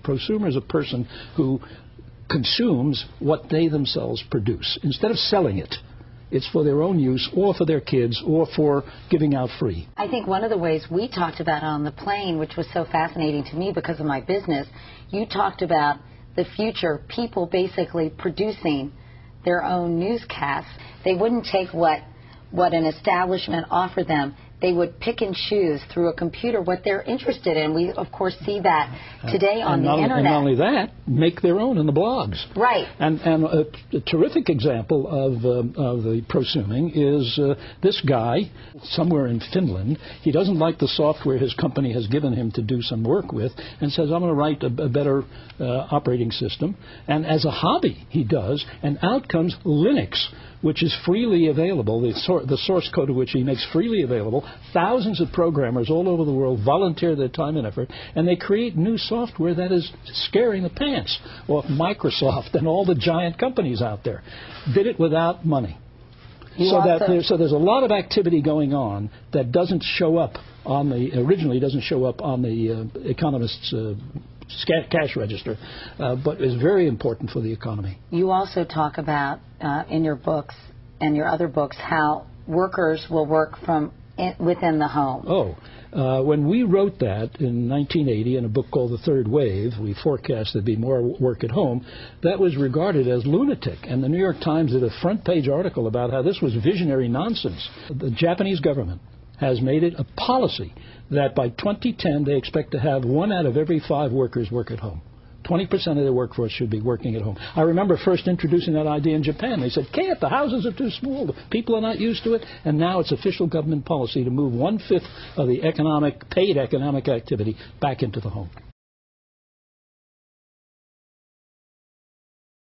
prosumer is a person who consumes what they themselves produce. Instead of selling it, it's for their own use or for their kids or for giving out free. I think one of the ways we talked about on the plane, which was so fascinating to me because of my business, you talked about the future, people basically producing their own newscasts. They wouldn't take what an establishment offered them. They would pick and choose through a computer what they're interested in. We, of course, see that today on the Internet. And not only that, make their own in the blogs. Right. And a terrific example of the prosuming is this guy somewhere in Finland. He doesn't like the software his company has given him to do some work with and says, I'm going to write a better operating system. And as a hobby, he does, and out comes Linux, which is freely available, the source code of which he makes freely available. Thousands of programmers all over the world volunteer their time and effort, and they create new software that is scaring the pants off Microsoft and all the giant companies out there. Did it without money. So there's a lot of activity going on that doesn't show up on originally doesn't show up on the Economist's cash register, but is very important for the economy. You also talk about in your books and your other books how workers will work from within the home. When we wrote that in 1980 in a book called The Third Wave, we forecast there'd be more work at home. That was regarded as lunatic, and the New York Times did a front-page article about how this was visionary nonsense. The Japanese government has made it a policy that by 2010 they expect to have 1 out of every 5 workers work at home. 20% of their workforce should be working at home. I remember first introducing that idea in Japan. They said, can't, the houses are too small, the people are not used to it, and now it's official government policy to move 1/5 of the paid economic activity back into the home.